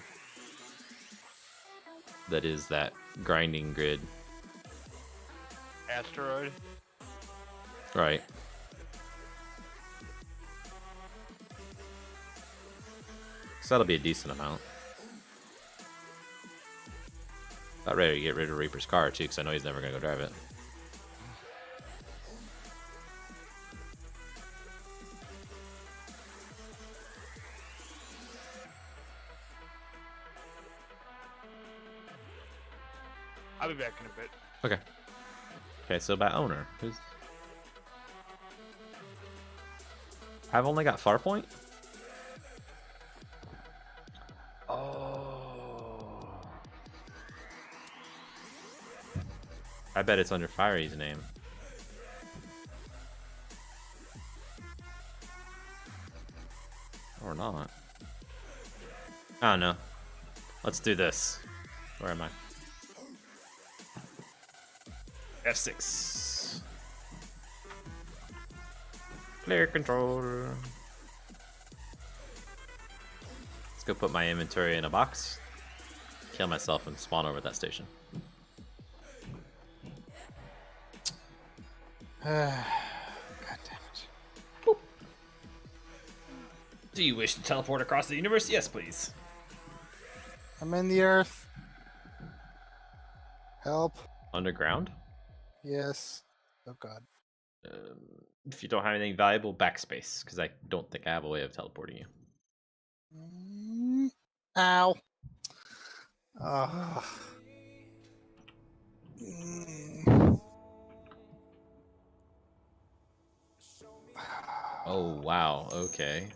That is that grinding grid. Asteroid? Right. So that'll be a decent amount. About ready to get rid of Reaper's car too, because I know he's never gonna go drive it. I'll be back in a bit. Okay. Okay, so about owner. Who's I've only got Farpoint? Oh. I bet it's under Fiery's name. Or not. I don't know. Let's do this. Where am I? F6. Player control. Let's go put my inventory in a box. Kill myself and spawn over that station. God damn it. Do you wish to teleport across the universe? Yes, please. I'm in the earth. Help. Underground? Yes. Oh god. If you don't have anything valuable, backspace, because I don't think I have a way of teleporting you. Ow. Ah. Mm. Oh, wow. Okay.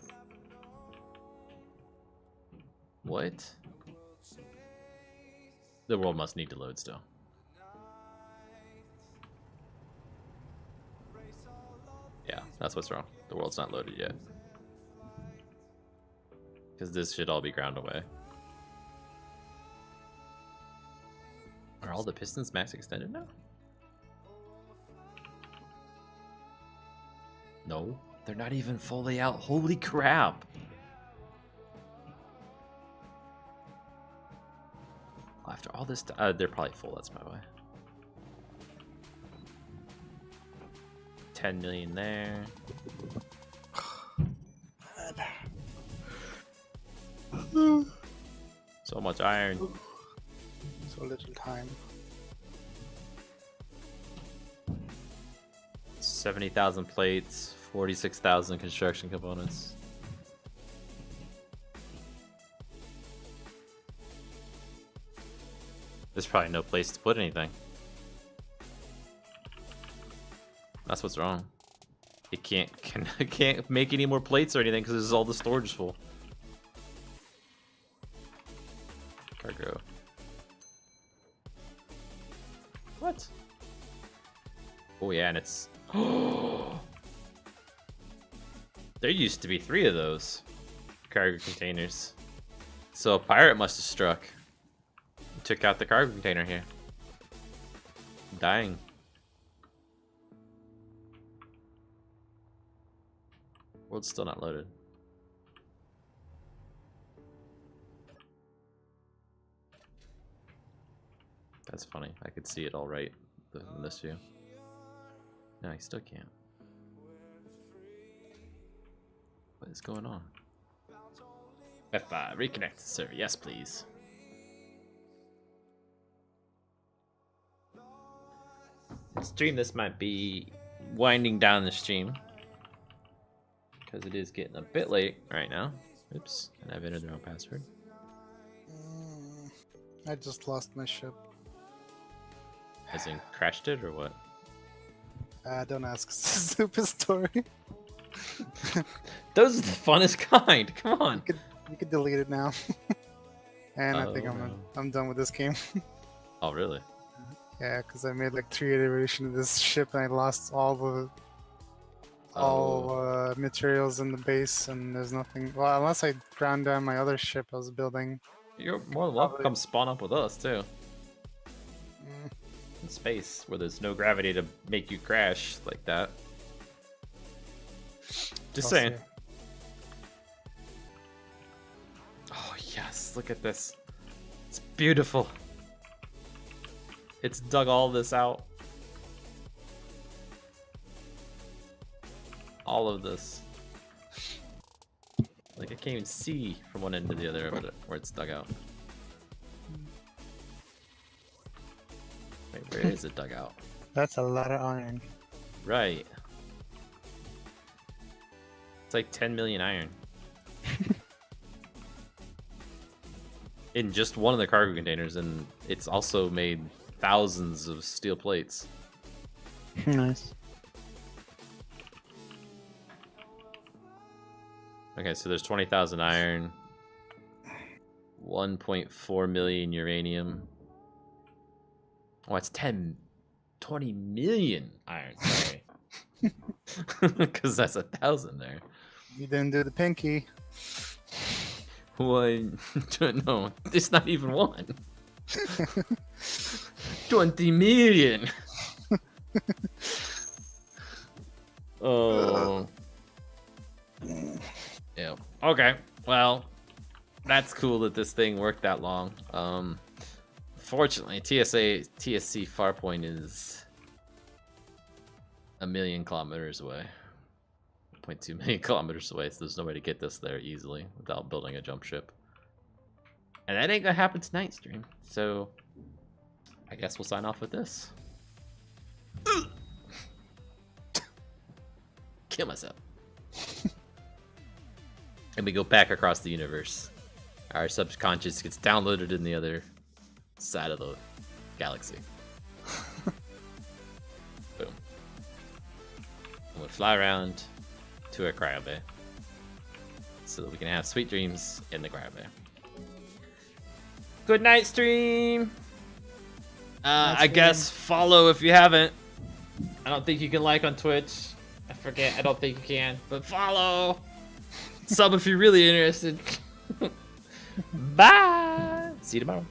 What? The world must need to load still. Yeah, that's what's wrong. The world's not loaded yet. Because this should all be ground away. Are all the pistons max extended now? No, they're not even fully out. Holy crap! After all this, they're probably full. That's my way. 10 million there. So much iron. So little time. 70,000 plates, 46,000 construction components. There's probably no place to put anything. That's what's wrong. It can't make any more plates or anything because all the storage is full. Cargo. What? Oh yeah, and it's there used to be 3 of those cargo containers. So a pirate must have struck. Took out the cargo container here. I'm dying. World's still not loaded. That's funny. I could see it all right in this view. No, I still can't. What is going on? F5, reconnect the server. Yes, please. Stream, this might be winding down the stream because it is getting a bit late right now. Oops, and I've entered the wrong password. I just lost my ship. As in crashed it or what? Don't ask. It's a stupid story. Those are the funnest kind. Come on. You could delete it now. And I think Oh, no. I'm done with this game. Oh really? Yeah, because I made like 3 iterations of this ship and I lost all the materials in the base and there's nothing. Well, unless I ground down my other ship I was building. You're more than welcome to come spawn up with us too. Mm, In space where there's no gravity to make you crash like that. Just I'll saying. see. Oh yes, look at this. It's beautiful. It's dug all this out. All of this. Like I can't even see from one end to the other of it where it's dug out. Wait, where is it dug out? That's a lot of iron. Right. It's like 10 million iron. In just one of the cargo containers, and it's also made thousands of steel plates. Nice. Okay, so there's 20,000 iron, 1.4 million uranium. Oh, it's 20 million iron. Sorry. Because that's 1,000 there. You didn't do the pinky. One, no, it's not even one. 20 million. Oh. Yeah. Okay. Well, that's cool that this thing worked that long. Fortunately, TSC Farpoint is 1 million kilometers away. 0.2 million kilometers away, so there's no way to get this there easily without building a jump ship. And that ain't gonna happen tonight, stream. So I guess we'll sign off with this. Kill myself. And we go back across the universe. Our subconscious gets downloaded in the other side of the galaxy. Boom. And we'll fly around to a cryo bay so that we can have sweet dreams in the cryo bay. Good night, stream. I guess follow if you haven't. I don't think you can like on Twitch. I forget. I don't think you can. But follow. Sub if you're really interested. Bye. See you tomorrow.